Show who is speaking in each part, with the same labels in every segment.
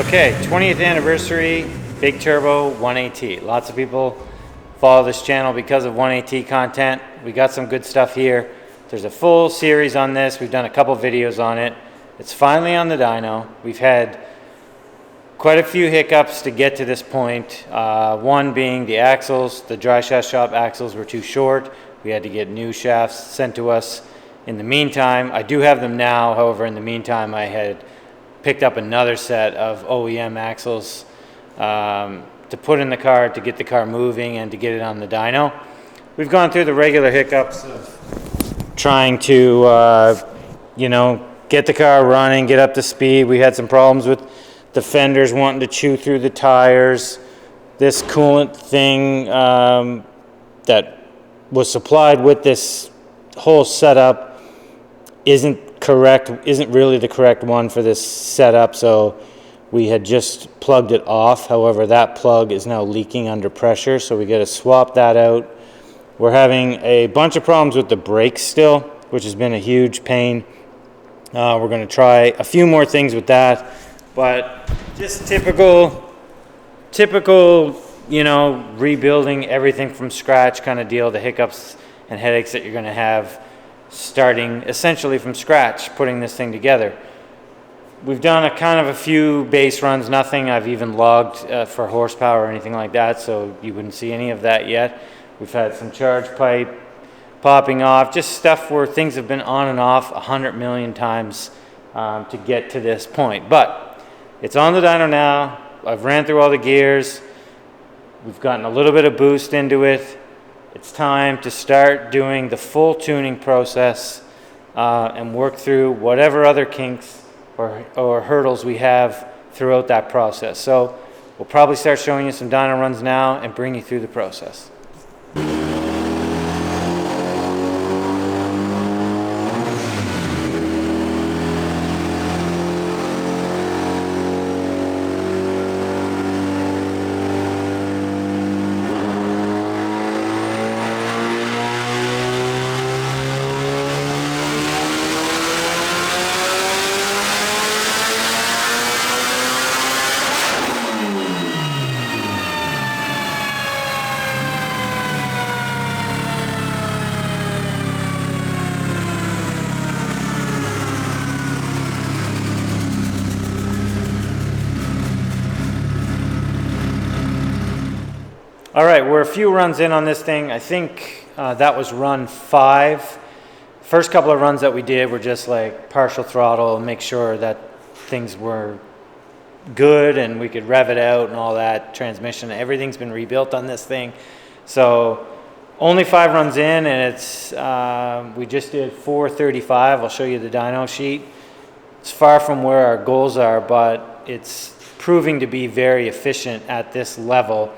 Speaker 1: Okay, 20th anniversary, big turbo 1AT. Lots of people follow this channel because of 1AT content. We got some good stuff here. There's a full series on this. We've done a couple videos on it. It's finally on the dyno. We've had quite a few hiccups to get to this point. One being the axles. The dry shaft shop axles were too short. We had to get new shafts sent to us. In the meantime, I do have them now. However, in the meantime, I had picked up another set of OEM axles to put in the car to get the car moving and to get it on the dyno. We've gone through the regular hiccups of trying to, get the car running, get up to speed. We had some problems with the fenders wanting to chew through the tires. This coolant thing that was supplied with this whole setup isn't really the correct one for this setup, so we had just plugged it off. However, that plug is now leaking under pressure, so we got to swap that out. We're having a bunch of problems with the brakes still, which has been a huge pain. We're going to try a few more things with that, but just typical, rebuilding everything from scratch kind of deal, the hiccups and headaches that you're going to have starting essentially from scratch, putting this thing together. We've done a few base runs, nothing I've even logged for horsepower or anything like that, so you wouldn't see any of that yet. We've had some charge pipe popping off, just stuff where things have been on and off 100 million times to get to this point. But it's on the dyno now. I've ran through all the gears. We've gotten a little bit of boost into it. It's time to start doing the full tuning process and work through whatever other kinks or hurdles we have throughout that process. So we'll probably start showing you some dyno runs now and bring you through the process. All right, we're a few runs in on this thing. I think that was run 5. First couple of runs that we did were just like partial throttle, make sure that things were good and we could rev it out and all that. Transmission, everything's been rebuilt on this thing. So only 5 runs in, and it's we just did 435. I'll show you the dyno sheet. It's far from where our goals are, but it's proving to be very efficient at this level.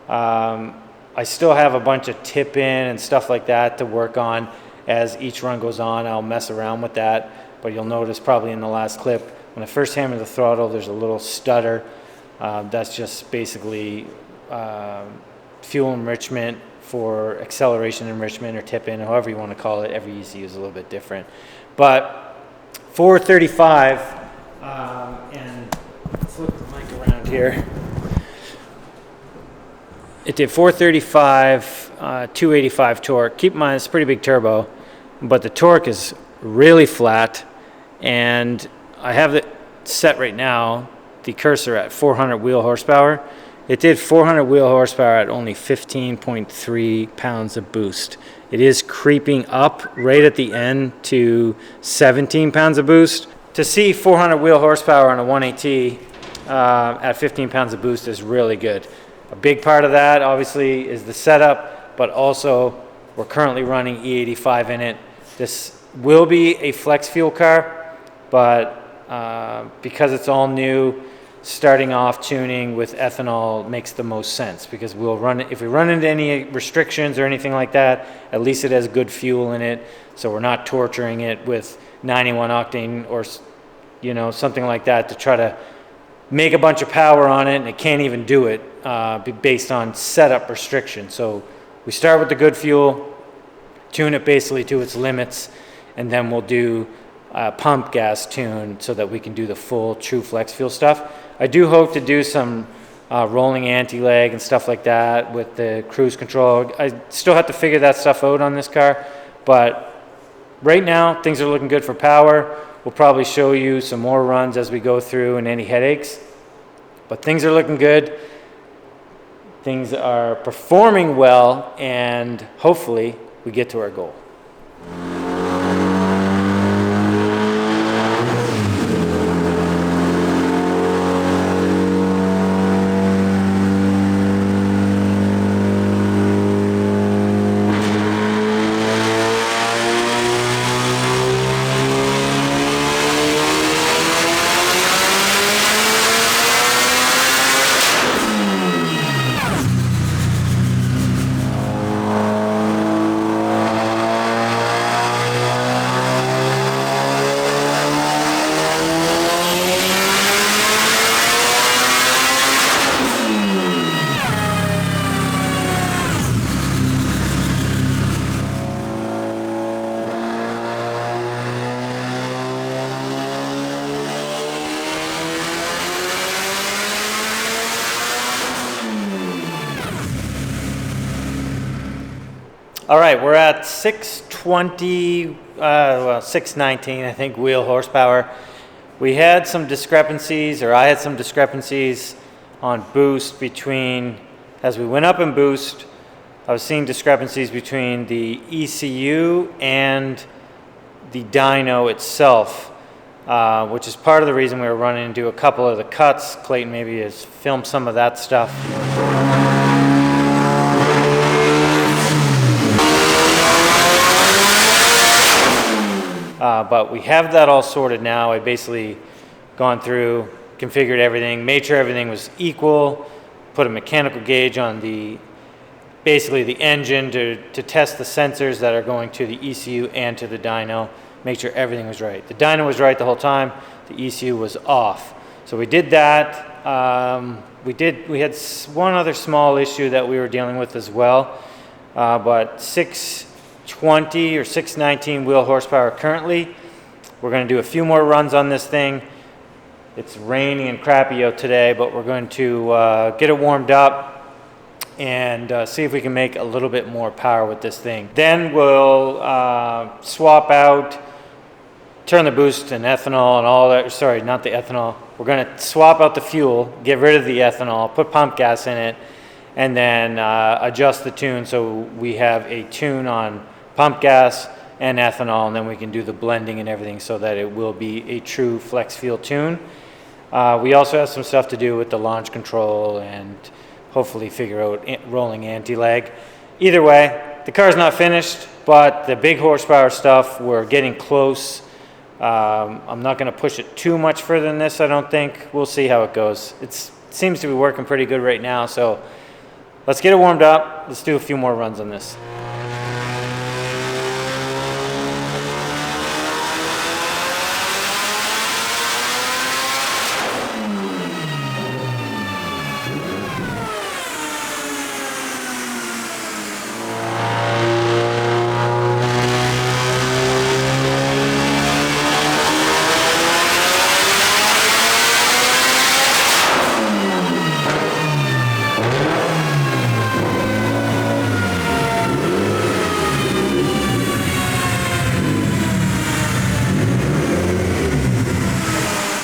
Speaker 1: I still have a bunch of tip in and stuff like that to work on as each run goes on. I'll mess around with that, but you'll notice probably in the last clip when I first hammer the throttle there's a little stutter. That's just basically fuel enrichment for acceleration enrichment or tip in, however you want to call it. Every ECU is a little bit different, but 435 and flip the mic around here. It did 435, 285 torque. Keep in mind, it's a pretty big turbo, but the torque is really flat, and I have it set right now, the cursor at 400 wheel horsepower. It did 400 wheel horsepower at only 15.3 pounds of boost. It is creeping up right at the end to 17 pounds of boost. To see 400 wheel horsepower on a 1AT at 15 pounds of boost is really good. A big part of that, obviously, is the setup, but also we're currently running E85 in it. This will be a flex fuel car, but because it's all new, starting off tuning with ethanol makes the most sense, because we'll run it, if we run into any restrictions or anything like that, at least it has good fuel in it, so we're not torturing it with 91 octane or something like that to try to make a bunch of power on it, and it can't even do it based on setup restrictions. So we start with the good fuel, tune it basically to its limits, and then we'll do pump gas tune so that we can do the full true flex fuel stuff. I do hope to do some rolling anti-lag and stuff like that with the cruise control. I still have to figure that stuff out on this car, but right now things are looking good for power. We'll probably show you some more runs as we go through and any headaches, but things are looking good. Things are performing well, and hopefully we get to our goal. All right, we're at 620, well, 619, I think, wheel horsepower. We had some discrepancies, or I had some discrepancies on boost between, as we went up in boost, I was seeing discrepancies between the ECU and the dyno itself, which is part of the reason we were running into a couple of the cuts. Clayton maybe has filmed some of that stuff. But we have that all sorted now. I basically gone through, configured everything, made sure everything was equal, put a mechanical gauge on basically the engine to test the sensors that are going to the ECU and to the dyno, make sure everything was right. The dyno was right the whole time, the ECU was off. So we did that. We had one other small issue that we were dealing with as well, but 620 or 619 wheel horsepower currently. We're going to do a few more runs on this thing. It's rainy and crappy out today, but we're going to get it warmed up and see if we can make a little bit more power with this thing. Then we'll swap out, turn the boost and ethanol and all that. Sorry, not the ethanol. We're going to swap out the fuel, get rid of the ethanol, put pump gas in it, and then adjust the tune so we have a tune on pump gas and ethanol, and then we can do the blending and everything so that it will be a true flex fuel tune. We also have some stuff to do with the launch control and hopefully figure out rolling anti-lag. Either way, the car's not finished, but the big horsepower stuff, we're getting close. I'm not going to push it too much further than this, I don't think. We'll see how it goes. It seems to be working pretty good right now, so let's get it warmed up. Let's do a few more runs on this.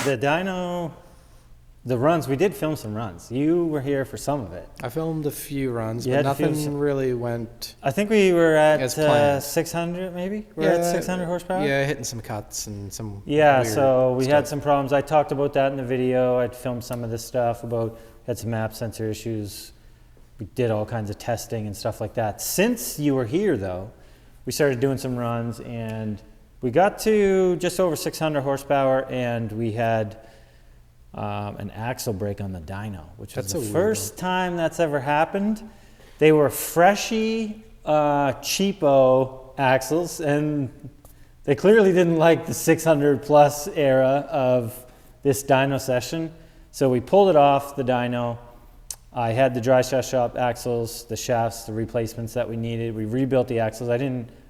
Speaker 1: The dyno, the runs, we did film some runs. You were here for some of it.
Speaker 2: I filmed a few runs, but nothing really went.
Speaker 1: I think we were at 600 maybe? We're at 600 horsepower?
Speaker 2: Yeah, hitting some cuts and some
Speaker 1: weird so we had some problems. I talked about that in the video. I'd filmed some of this stuff had some map sensor issues. We did all kinds of testing and stuff like that. Since you were here though, we started doing some runs and we got to just over 600 horsepower, and we had an axle break on the dyno, which was the first time that's ever happened. They were freshy, cheapo axles, and they clearly didn't like the 600 plus era of this dyno session. So we pulled it off the dyno. I had the dry shaft shop axles, the shafts, the replacements that we needed. We rebuilt the axles.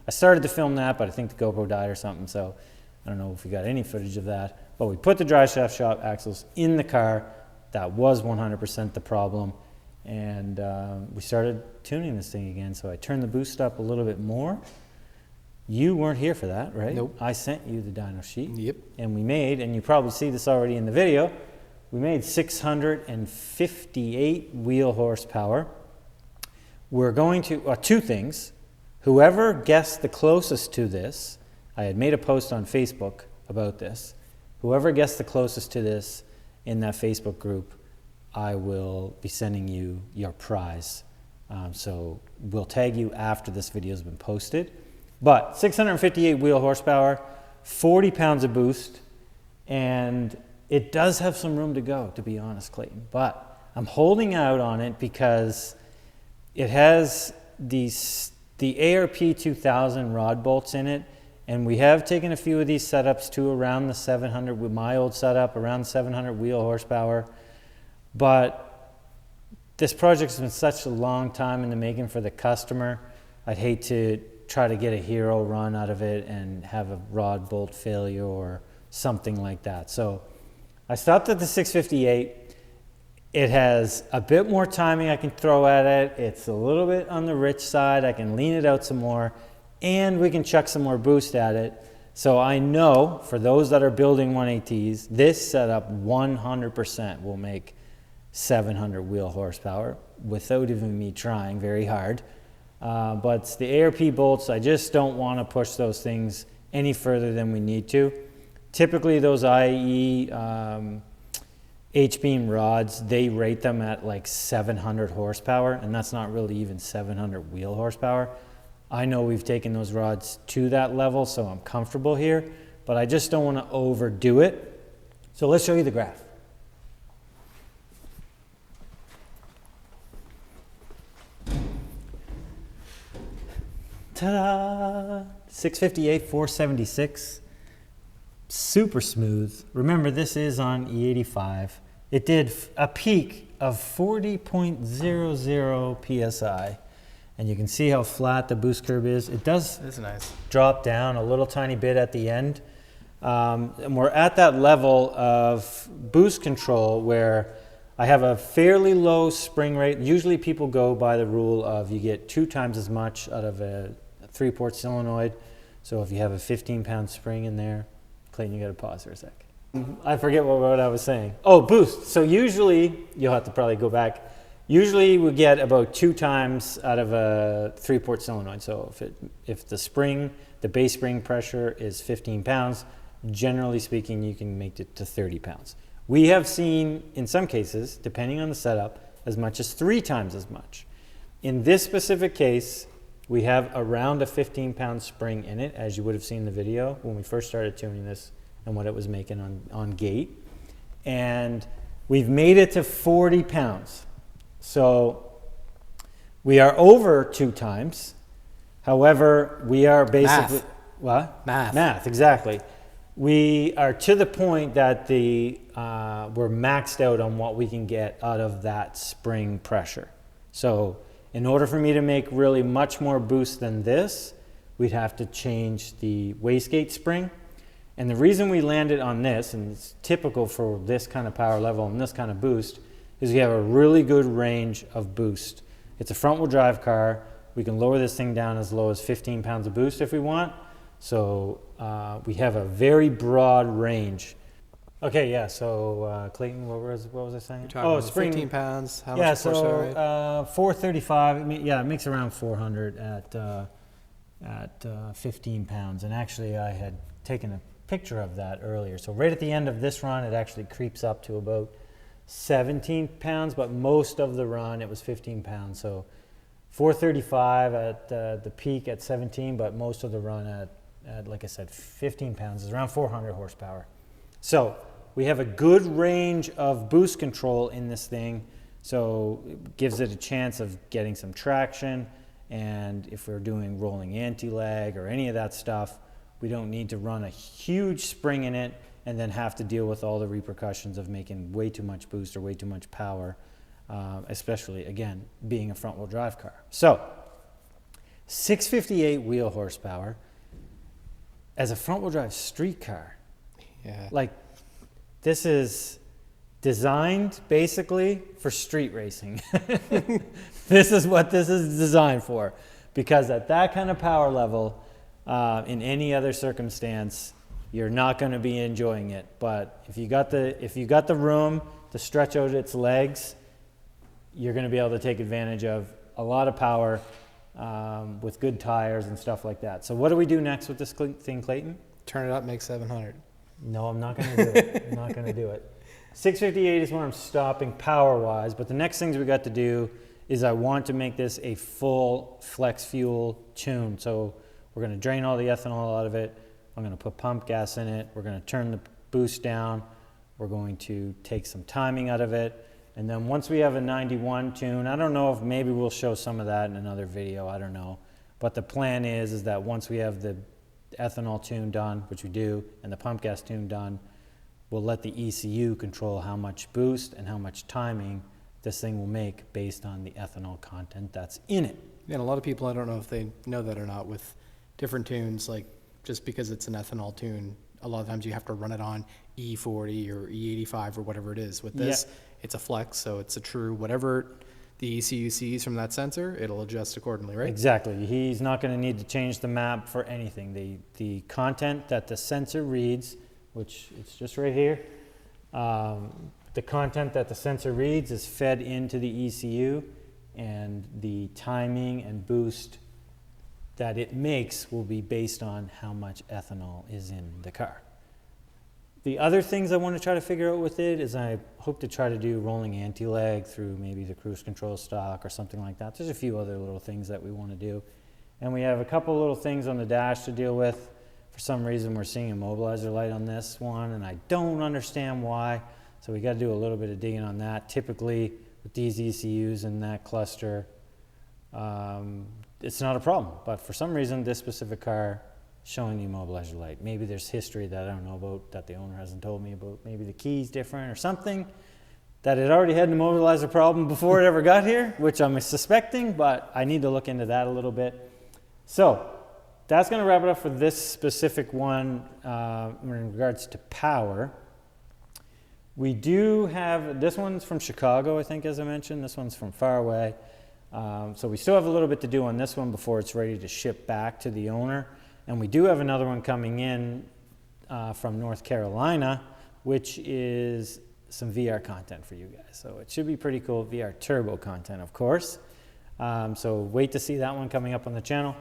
Speaker 1: I started to film that, but I think the GoPro died or something, so I don't know if we got any footage of that. But we put the dry shaft shop axles in the car, that was 100% the problem. And we started tuning this thing again. So I turned the boost up a little bit more. You weren't here for that, right?
Speaker 2: Nope.
Speaker 1: I sent you the dyno sheet.
Speaker 2: Yep.
Speaker 1: And we made, and you probably see this already in the video, we made 658 wheel horsepower. We're going to, two things. Whoever guessed the closest to this, I had made a post on Facebook about this. Whoever guessed the closest to this in that Facebook group, I will be sending you your prize. So we'll tag you after this video has been posted. But 658 wheel horsepower, 40 pounds of boost, and it does have some room to go, to be honest, Clayton. But I'm holding out on it because it has the ARP 2000 rod bolts in it, and we have taken a few of these setups to around the 700, with my old setup, around 700 wheel horsepower. But this project has been such a long time in the making for the customer. I'd hate to try to get a hero run out of it and have a rod bolt failure or something like that. So I stopped at the 658. It has a bit more timing I can throw at it. It's a little bit on the rich side. I can lean it out some more, and we can chuck some more boost at it. So I know for those that are building 1ATs, this setup 100% will make 700 wheel horsepower without even me trying very hard. But it's the ARP bolts. I just don't want to push those things any further than we need to. Typically those IE H-beam rods, they rate them at like 700 horsepower, and that's not really even 700 wheel horsepower. I know we've taken those rods to that level, so I'm comfortable here, but I just don't want to overdo it. So let's show you the graph. Ta-da! 658, 476. Super smooth. Remember, this is on E85. It did a peak of 40.00 psi, and you can see how flat the boost curve is. It does
Speaker 2: nice.
Speaker 1: Drop down a little tiny bit at the end. And we're at that level of boost control where I have a fairly low spring rate. Usually people go by the rule of you get 2 times as much out of a 3-port solenoid. So if you have a 15-pound spring in there, Clayton, you got to pause for a sec. I forget what I was saying. Oh, boost. So usually, you'll have to probably go back. Usually we get about 2 times out of a 3-port solenoid. So if the spring, the base spring pressure is 15 pounds, generally speaking, you can make it to 30 pounds. We have seen, in some cases, depending on the setup, as much as 3 times as much. In this specific case, we have around a 15-pound spring in it, as you would have seen in the video when we first started tuning this and what it was making on gate. And we've made it to 40 pounds. So we are over 2 times. However, we are basically...
Speaker 2: Math.
Speaker 1: What?
Speaker 2: Math.
Speaker 1: Math, exactly. We are to the point that we're maxed out on what we can get out of that spring pressure. So in order for me to make really much more boost than this, we'd have to change the wastegate spring. And the reason we landed on this, and it's typical for this kind of power level and this kind of boost, is we have a really good range of boost. It's a front-wheel drive car. We can lower this thing down as low as 15 pounds of boost if we want. So we have a very broad range. Okay, yeah, so Clayton, what was I saying?
Speaker 2: Oh, spring. 15 pounds, how much
Speaker 1: horsepower rate? 435, I mean, yeah, it makes around 400 at 15 pounds. And actually, I had taken a picture of that earlier. So right at the end of this run, it actually creeps up to about 17 pounds, but most of the run, it was 15 pounds. So 435 at the peak at 17, but most of the run at, like I said, 15 pounds is around 400 horsepower. So we have a good range of boost control in this thing, so it gives it a chance of getting some traction. And if we're doing rolling anti-lag or any of that stuff, we don't need to run a huge spring in it and then have to deal with all the repercussions of making way too much boost or way too much power, especially, again, being a front-wheel drive car. So 658 wheel horsepower as a front-wheel drive street car.
Speaker 2: Yeah.
Speaker 1: Like, this is
Speaker 3: designed basically for street racing. This is what this is designed for, because at that kind of power level, in any other circumstance, you're not going to be enjoying it. But if you got the room to stretch out its legs, you're going to be able to take advantage of a lot of power with good tires and stuff like that. So what do we do next with this thing, Clayton?
Speaker 2: Turn it up, make 700.
Speaker 3: No, I'm not going to do it. I'm not going to do it. 658 is where I'm stopping power-wise, but the next things we got to do is I want to make this a full flex fuel tune. So we're going to drain all the ethanol out of it. I'm going to put pump gas in it. We're going to turn the boost down. We're going to take some timing out of it. And then once we have a 91 tune, I don't know if maybe we'll show some of that in another video, I don't know. But the plan is that once we have the ethanol tune done, which we do, and the pump gas tune done, we'll let the ECU control how much boost and how much timing this thing will make based on the ethanol content that's in it.
Speaker 2: Yeah, and a lot of people, I don't know if they know that or not, with different tunes, like just because it's an ethanol tune, a lot of times you have to run it on E40 or E85 or whatever it is. With this, it's a flex, so it's a true, whatever the ECU sees from that sensor, it'll adjust accordingly, right?
Speaker 3: Exactly. He's not going to need to change the map for anything. The content that the sensor reads, which it's just right here, the content that the sensor reads is fed into the ECU, and the timing and boost that it makes will be based on how much ethanol is in the car. The other things I want to try to figure out with it is I hope to try to do rolling anti-lag through maybe the cruise control stock or something like that. There's a few other little things that we want to do. And we have a couple little things on the dash to deal with. For some reason, we're seeing a mobilizer light on this one, and I don't understand why. So we got to do a little bit of digging on that. Typically, with these ECUs in that cluster, it's not a problem. But for some reason, this specific car showing the immobilizer light. Maybe there's history that I don't know about, that the owner hasn't told me about. Maybe the key's different or something, that it already had an immobilizer problem before it ever got here, which I'm suspecting, but I need to look into that a little bit. So that's going to wrap it up for this specific one in regards to power. We do have, this one's from Chicago, I think, as I mentioned. This one's from far away. So we still have a little bit to do on this one before it's ready to ship back to the owner. And we do have another one coming in from North Carolina, which is some VR content for you guys. So it should be pretty cool. VR turbo content, of course. So wait to see that one coming up on the channel.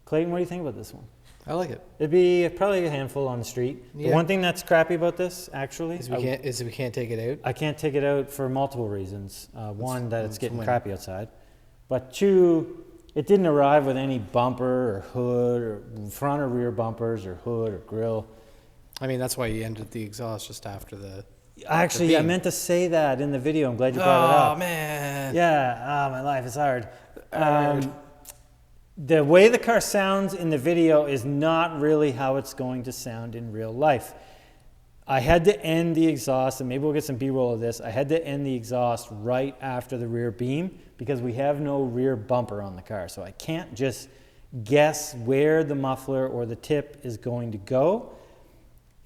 Speaker 3: Clayton, what do you think about this one?
Speaker 2: I like it.
Speaker 3: It'd be probably a handful on the street. Yeah. The one thing that's crappy about this, actually,
Speaker 2: is we can't take it out.
Speaker 3: I can't take it out for multiple reasons. One, that it's getting crappy outside. But two, it didn't arrive with any bumper or hood or front or rear bumpers or hood or grill.
Speaker 2: I mean, that's why you ended the exhaust just after the...
Speaker 3: Actually, I meant to say that in the video. I'm glad you brought it up.
Speaker 2: Oh, man.
Speaker 3: Yeah, my life is hard. The way the car sounds in the video is not really how it's going to sound in real life. I had to end the exhaust, and maybe we'll get some B-roll of this. I had to end the exhaust right after the rear beam because we have no rear bumper on the car. So I can't just guess where the muffler or the tip is going to go.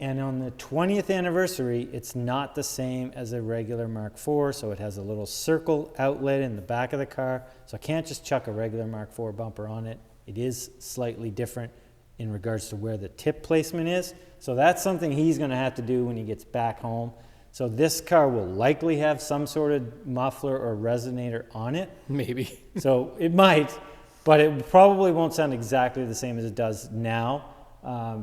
Speaker 3: And on the 20th anniversary, it's not the same as a regular Mark IV. So it has a little circle outlet in the back of the car. So I can't just chuck a regular Mark IV bumper on it. It is slightly different in regards to where the tip placement is. So that's something he's going to have to do when he gets back home. So this car will likely have some sort of muffler or resonator on it.
Speaker 2: Maybe.
Speaker 3: So it might, but it probably won't sound exactly the same as it does now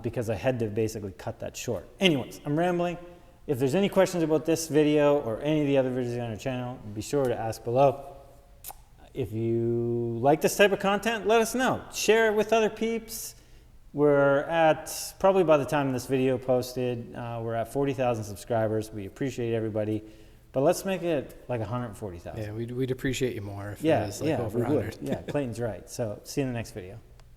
Speaker 3: because I had to basically cut that short. Anyways, I'm rambling. If there's any questions about this video or any of the other videos on our channel, be sure to ask below. If you like this type of content, let us know. Share it with other peeps. We're at, probably by the time this video posted, we're at 40,000 subscribers. We appreciate everybody, but let's make it like 140,000.
Speaker 2: Yeah, we'd appreciate you more if it was like over 100.
Speaker 3: Yeah, Clayton's right. So see you in the next video.